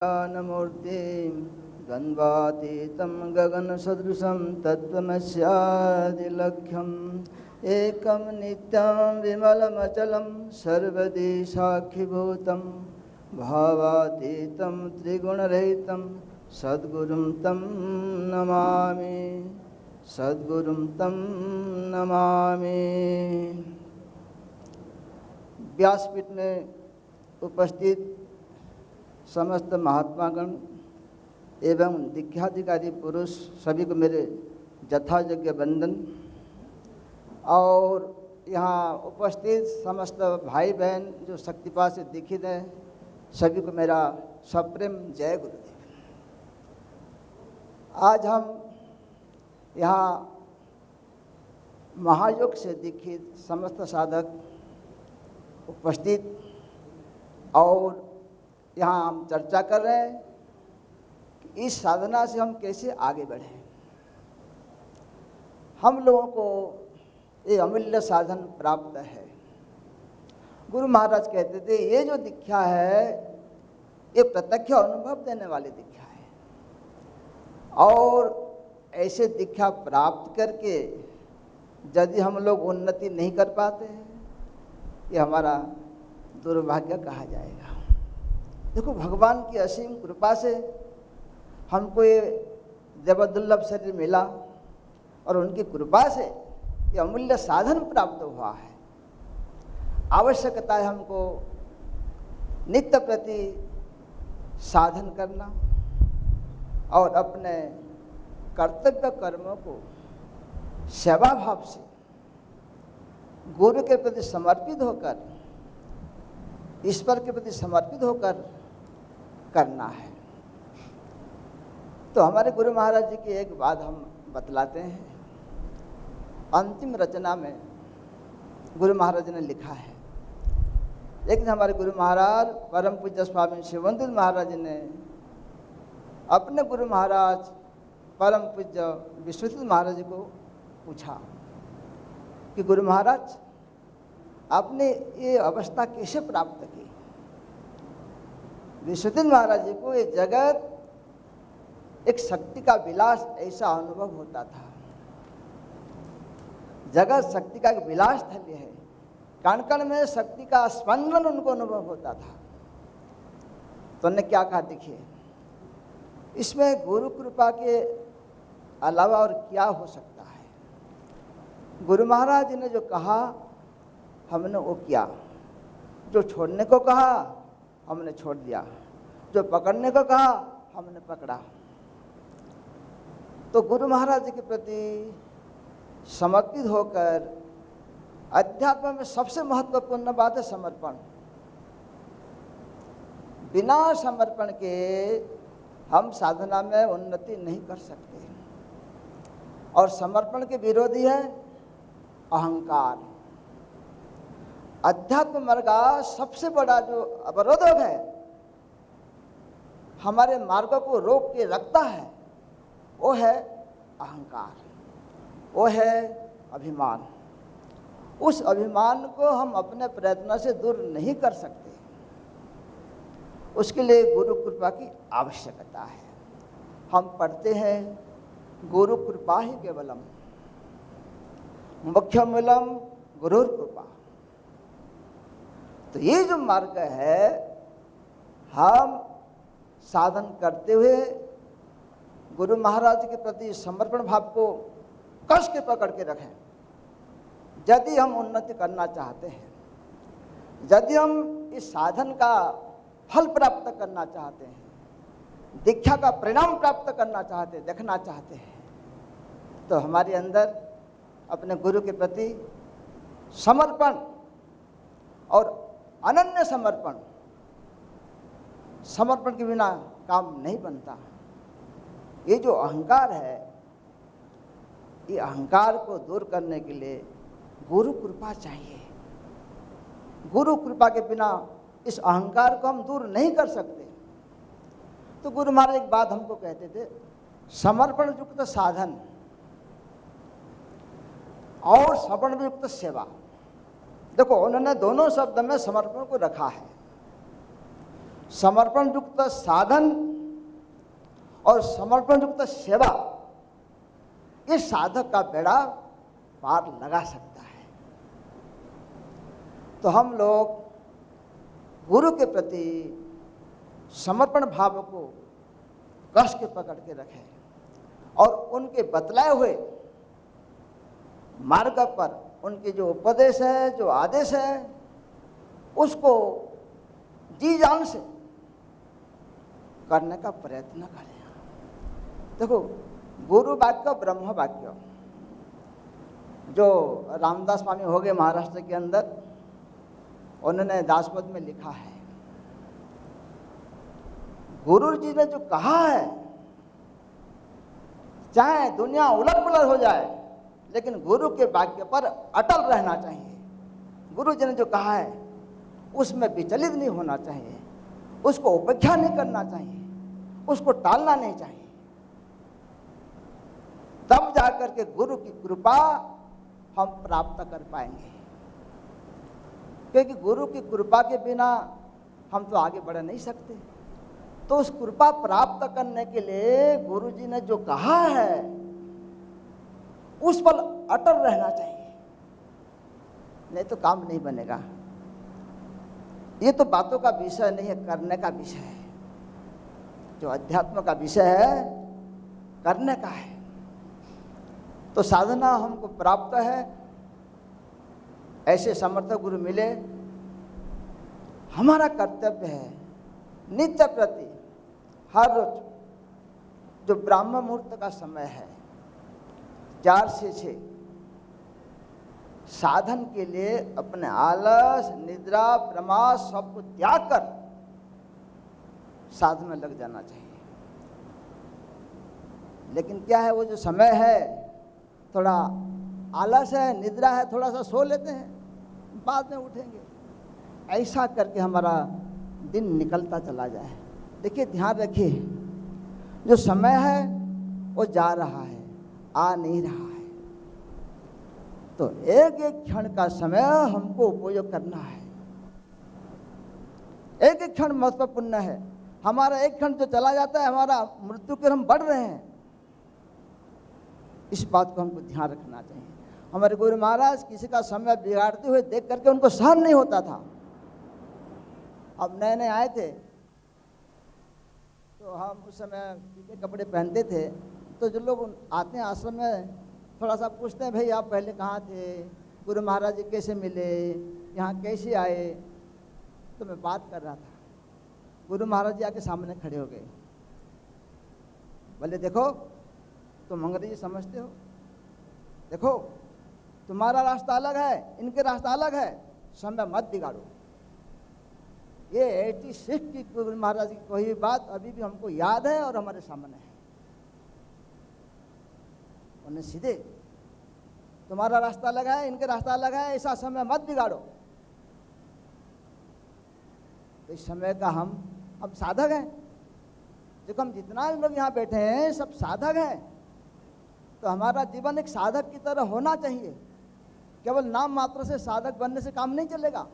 ज्ञानमूर्तिं द्वन्द्वातीतं गगनसदृशं तत्त्वमस्यादिलक्ष्यम् एकं नित्यं विमलमचलं सर्वदी साक्षिभूतं भावातीतं त्रिगुणरहितं सद्गुरुं तं नमामि। सद्गुरुं तं नमामि। व्यासपीठ में उपस्थित समस्त महात्मागण एवं दीक्षाधिकारी पुरुष सभी को मेरे यथायोग्य वंदन। और यहाँ उपस्थित समस्त भाई बहन जो शक्तिपात से दीक्षित हैं, सभी को मेरा सप्रेम जय गुरुदेव। आज हम यहाँ महायोग से दीक्षित समस्त साधक उपस्थित और यहाँ हम चर्चा कर रहे हैं कि इस साधना से हम कैसे आगे बढ़ें। हम लोगों को ये अमूल्य साधन प्राप्त है। गुरु महाराज कहते थे ये जो दीक्षा है ये प्रत्यक्ष अनुभव देने वाली दीक्षा है, और ऐसे दीक्षा प्राप्त करके यदि हम लोग उन्नति नहीं कर पाते हैं, ये हमारा दुर्भाग्य कहा जाएगा। देखो, भगवान की असीम कृपा से हमको ये देवदुर्लभ शरीर मिला और उनकी कृपा से ये अमूल्य साधन प्राप्त हुआ है। आवश्यकता है हमको नित्य प्रति साधन करना और अपने कर्तव्य कर्मों को सेवा भाव से गुरु के प्रति समर्पित होकर, ईश्वर के प्रति समर्पित होकर करना है। तो हमारे गुरु महाराज जी की एक बात हम बतलाते हैं। अंतिम रचना में गुरु महाराज ने लिखा है, एक दिन हमारे गुरु महाराज परम पूज्य स्वामी शिवानंद महाराज ने अपने गुरु महाराज परम पूज्य विश्वनाथ महाराज जी को पूछा कि गुरु महाराज, आपने ये अवस्था कैसे प्राप्त की। विश्वनाथ महाराज जी को ये जगत एक शक्ति का विलास ऐसा अनुभव होता था। जगत शक्ति का एक विलास स्थल है, कण कण में शक्ति का स्पंदन उनको अनुभव होता था। तो उन्होंने क्या कहा, देखिए इसमें गुरु कृपा के अलावा और क्या हो सकता है। गुरु महाराज जी ने जो कहा हमने वो किया, जो छोड़ने को कहा हमने छोड़ दिया, जो पकड़ने को कहा हमने पकड़ा। तो गुरु महाराज जी के प्रति समर्पित होकर, अध्यात्म में सबसे महत्वपूर्ण बात है समर्पण। बिना समर्पण के हम साधना में उन्नति नहीं कर सकते। और समर्पण के विरोधी है अहंकार। अध्यात्म मार्ग का सबसे बड़ा जो अवरोधक है, हमारे मार्ग को रोक के रखता है, वो है अहंकार, वो है अभिमान। उस अभिमान को हम अपने प्रयत्न से दूर नहीं कर सकते। उसके लिए गुरु कृपा की आवश्यकता है। हम पढ़ते हैं गुरु कृपा ही केवलम, मुख्य मूलम गुरु कृपा। तो ये जो मार्ग है, हम साधन करते हुए गुरु महाराज के प्रति समर्पण भाव को कस के पकड़ के रखें। यदि हम उन्नति करना चाहते हैं, यदि हम इस साधन का फल प्राप्त करना चाहते हैं, दीक्षा का परिणाम प्राप्त करना चाहते हैं, देखना चाहते हैं, तो हमारे अंदर अपने गुरु के प्रति समर्पण और अनन्य समर्पण, समर्पण के बिना काम नहीं बनता। ये जो अहंकार है, ये अहंकार को दूर करने के लिए गुरु कृपा चाहिए। गुरु कृपा के बिना इस अहंकार को हम दूर नहीं कर सकते। तो गुरु महाराज एक बात हमको कहते थे, समर्पण युक्त साधन और समर्पण युक्त सेवा। देखो, उन्होंने दोनों शब्द में समर्पण को रखा है। समर्पण युक्त साधन और समर्पण युक्त सेवा, ये साधक का बेड़ा पार लगा सकता है। तो हम लोग गुरु के प्रति समर्पण भाव को कस के पकड़ के रखें और उनके बतलाए हुए मार्ग पर उनके जो उपदेश है, जो आदेश है, उसको जी जान से करने का प्रयत्न करें। देखो, गुरु वाक्य ब्रह्म वाक्य, जो रामदास स्वामी हो गए महाराष्ट्र के अंदर, उन्होंने दासपद में लिखा है, गुरु जी ने जो कहा है, चाहे दुनिया उलट पुलट हो जाए, लेकिन गुरु के वाक्य पर अटल रहना चाहिए। गुरु जी ने जो कहा है उसमें विचलित नहीं होना चाहिए, उसको उपेक्षा नहीं करना चाहिए, उसको टालना नहीं चाहिए। तब जाकर के गुरु की कृपा हम प्राप्त कर पाएंगे, क्योंकि गुरु की कृपा के बिना हम तो आगे बढ़ नहीं सकते। तो उस कृपा प्राप्त करने के लिए गुरु जी ने जो कहा है उस पर अटल रहना चाहिए, नहीं तो काम नहीं बनेगा। ये तो बातों का विषय नहीं है, करने का विषय है। जो अध्यात्म का विषय है, करने का है। तो साधना हमको प्राप्त है, ऐसे समर्थ गुरु मिले। हमारा कर्तव्य है नित्य प्रति हर रोज जो ब्राह्म मुहूर्त का समय है 4 से 6, साधन के लिए अपने आलस, निद्रा, प्रमाद सबको त्याग कर साधन में लग जाना चाहिए। लेकिन क्या है, वो जो समय है थोड़ा आलस है, निद्रा है, थोड़ा सा सो लेते हैं, बाद में उठेंगे, ऐसा करके हमारा दिन निकलता चला जाए। देखिए, ध्यान रखिए, जो समय है वो जा रहा है, आ नहीं रहा है। तो एक एक क्षण का समय हमको उपयोग करना है। एक एक क्षण महत्वपूर्ण है। हमारा एक क्षण जो चला जाता है, हमारा मृत्यु की ओर हम बढ़ रहे हैं। इस बात को हमको ध्यान रखना चाहिए। हमारे गुरु महाराज किसी का समय बिगाड़ते हुए देख करके उनको सहन नहीं होता था। अब नए नए आए थे तो हम उस समय फीके कपड़े पहनते थे, तो जो लोग आते हैं आश्रम में थोड़ा सा पूछते हैं, भाई आप पहले कहाँ थे, गुरु महाराज जी कैसे मिले, यहाँ कैसे आए। तो मैं बात कर रहा था, गुरु महाराज जी आके सामने खड़े हो गए, बोले देखो तुम अंग्रेजी समझते हो, देखो तुम्हारा रास्ता अलग है, इनके रास्ता अलग है, समय मत बिगाड़ो। ये 86 की गुरु महाराज की कोई भी बात अभी भी हमको याद है और हमारे सामने है। उन्हें सीधे, तुम्हारा रास्ता अलग है, इनके रास्ता अलग है, ऐसा समय मत बिगाड़ो। तो इस समय का हम साधक हैं। देखो, हम जितना लोग यहाँ बैठे हैं सब साधक हैं। तो हमारा जीवन एक साधक की तरह होना चाहिए। केवल नाम मात्र से साधक बनने से काम नहीं चलेगा।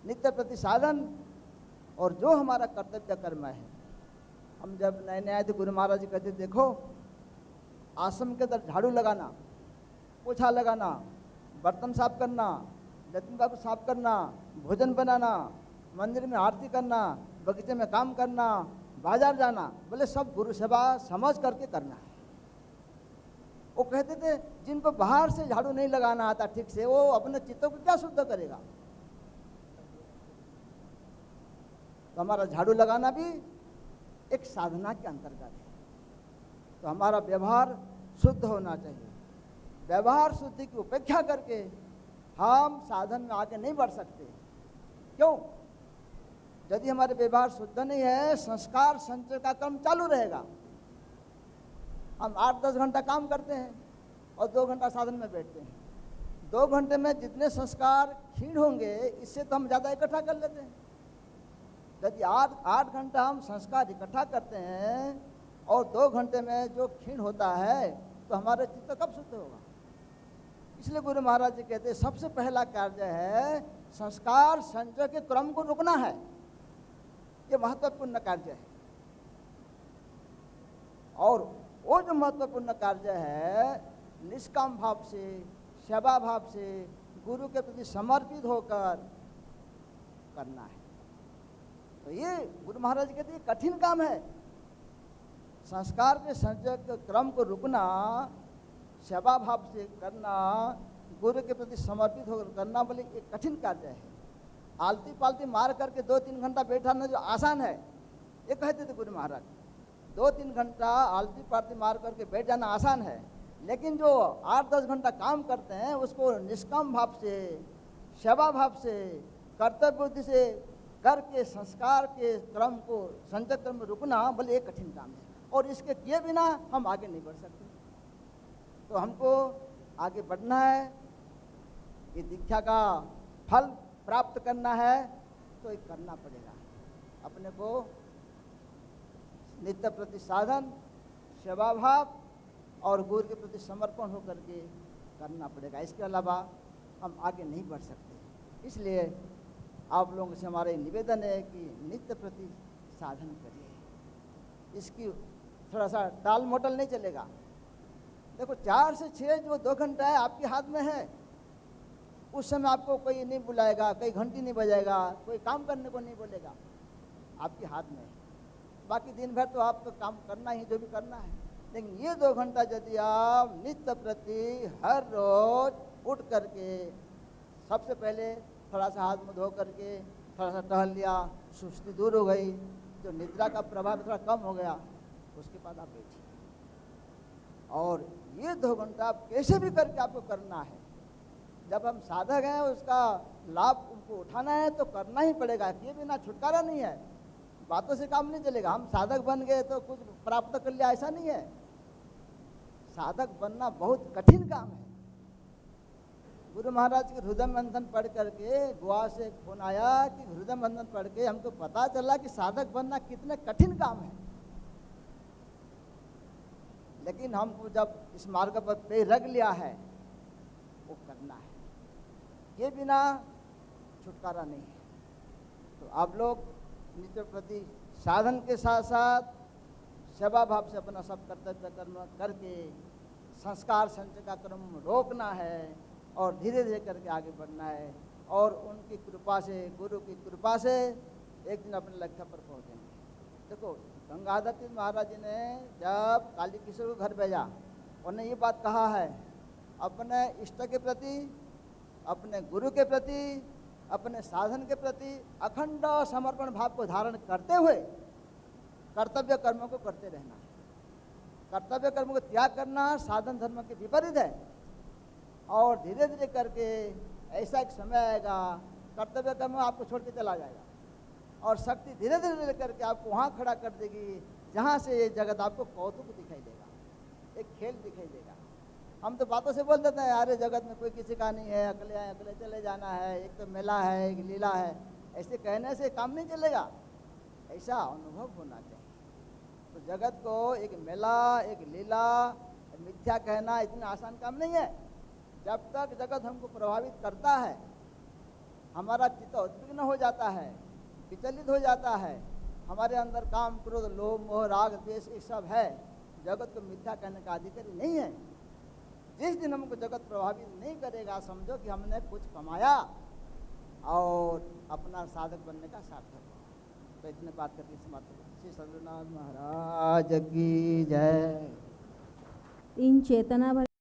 नित्य प्रति साधन और जो हमारा कर्तव्य कर्म है। हम जब नए नए आए थे, गुरु महाराज जी कहते देखो, आश्रम के अंदर झाड़ू लगाना, पोछा लगाना, बर्तन साफ करना, लैट्रिन बाथरूम साफ करना, भोजन बनाना, मंदिर में आरती करना, बगीचे में काम करना, बाजार जाना, बोले सब गुरु सेवा समझ करके करना है। वो कहते थे जिनको बाहर से झाड़ू नहीं लगाना आता ठीक से, वो अपने चित्तों को क्या शुद्ध करेगा। तो हमारा झाड़ू लगाना भी एक साधना के अंतर्गत है। तो हमारा व्यवहार शुद्ध होना चाहिए। व्यवहार शुद्धि की उपेक्षा करके हम साधन में आगे नहीं बढ़ सकते। क्यों? यदि हमारे व्यवहार शुद्ध नहीं है, संस्कार संचय का क्रम चालू रहेगा। हम 8-10 घंटा काम करते हैं और 2 घंटा साधन में बैठते हैं। 2 घंटे में जितने संस्कार क्षीण होंगे, इससे तो हम ज़्यादा इकट्ठा कर लेते हैं। यदि 8 घंटा हम संस्कार इकट्ठा करते हैं और 2 घंटे में जो क्षीण होता है, तो हमारा चित्त कब शुद्ध होगा। इसलिए गुरु महाराज जी कहते हैं सबसे पहला कार्य है संस्कार संचय के क्रम को रोकना है। ये महत्वपूर्ण कार्य है। और वो जो महत्वपूर्ण कार्य है, निष्काम भाव से, सेवा भाव से, गुरु के प्रति समर्पित होकर करना है। तो ये गुरु महाराज कहते हैं कठिन काम है। संस्कार के संचय के क्रम को रुकना, सेवा भाव से करना, गुरु के प्रति समर्पित होकर करना, बोले ये कठिन कार्य है। आलती पालती मार करके 2-3 घंटा बैठाना जो आसान है, ये कहते थे गुरु महाराज। 2-3 घंटा आलती पालती मार करके बैठ जाना आसान है, लेकिन जो 8-10 घंटा काम करते हैं उसको निष्काम भाव से, सेवा भाव से, कर्तव्य बुद्धि से करके संस्कार के क्रम को, संचय क्रम में रुकना, बोले एक कठिन काम है। और इसके किए बिना हम आगे नहीं बढ़ सकते। तो हमको आगे बढ़ना है, ये दीक्षा का फल प्राप्त करना है, तो ये करना पड़ेगा। अपने को नित्य प्रति साधन, सेवा भाव और गुरु के प्रति समर्पण होकर के करना पड़ेगा। इसके अलावा हम आगे नहीं बढ़ सकते। इसलिए आप लोगों से हमारा निवेदन है कि नित्य प्रति साधन करिए। इसकी थोड़ा सा टाल मटोल नहीं चलेगा। देखो 4 से 6 जो 2 घंटा है आपके हाथ में है। उस समय आपको कोई नहीं बुलाएगा, कोई घंटी नहीं बजाएगा, कोई काम करने को नहीं बोलेगा, आपके हाथ में है। बाकी दिन भर तो आपको काम करना ही, जो भी करना है। लेकिन ये 2 घंटा यदि आप नित्य प्रति हर रोज उठ करके सबसे पहले थोड़ा सा हाथ मुँह धो करके थोड़ा सा टहल लिया, सुस्ती दूर हो गई, जो निद्रा का प्रभाव थोड़ा कम हो गया, उसके बाद आप बैठिए। और ये 2 घंटा आप कैसे भी करके आपको करना है। जब हम साधक हैं, उसका लाभ उनको उठाना है तो करना ही पड़ेगा। ये बिना छुटकारा नहीं है। बातों से काम नहीं चलेगा। हम साधक बन गए तो कुछ प्राप्त कर लिया, ऐसा नहीं है। साधक बनना बहुत कठिन काम है। गुरु महाराज के हृदय मंथन पढ़ करके गोवा से एक फोन आया कि हृदय मंथन पढ़ के हमको पता चला कि साधक बनना कितने कठिन काम है। लेकिन हमको जब इस मार्ग पर पैर रख लिया है, वो करना है। ये बिना छुटकारा नहीं है। तो आप लोग नित्य प्रति साधन के साथ साथ सेवा भाव से अपना सब कर्तव्य कर्म करके संस्कार संचय का क्रम रोकना है और धीरे धीरे करके आगे बढ़ना है। और उनकी कृपा से, गुरु की कृपा से एक दिन अपने लक्ष्य पर पहुँचेंगे। देखो गंगाधर तीर्थ महाराज जी ने जब काली किशोर को घर भेजा, उन्होंने ये बात कहा है, अपने इष्ट के प्रति, अपने गुरु के प्रति, अपने साधन के प्रति अखंड समर्पण भाव को धारण करते हुए कर्तव्य कर्मों को करते रहना। कर्तव्य कर्म को त्याग करना साधन धर्म के विपरीत है। और धीरे धीरे करके ऐसा एक समय आएगा, कर्तव्य कर्म आपको छोड़ के चला जाएगा और शक्ति धीरे धीरे करके आपको वहाँ खड़ा कर देगी जहाँ से ये जगत आपको कौतुक दिखाई देगा, एक खेल दिखाई देगा। हम तो बातों से बोल देते हैं, यार जगत में कोई किसी का नहीं है, अकेले आए अकेले चले जाना है, एक तो मेला है, एक लीला है। ऐसे कहने से काम नहीं चलेगा, ऐसा अनुभव होना चाहिए। तो जगत को एक मेला, एक लीला, मिथ्या कहना इतना आसान काम नहीं है। जब तक जगत हमको प्रभावित करता है, हमारा चित्त उद्विग्न हो जाता है, विचलित हो जाता है, हमारे अंदर काम, क्रोध, लोभ, मोह, राग, द्वेष ये सब है, जगत को मिथ्या कहने का अधिकारी नहीं है। जिस दिन हमको जगत प्रभावित नहीं करेगा, समझो कि हमने कुछ कमाया और अपना साधक बनने का सार्थक हुआ। तो इतने बात करके समाप्त करें। श्री सद्गुरुनाथ महाराज की जय। इन चेतना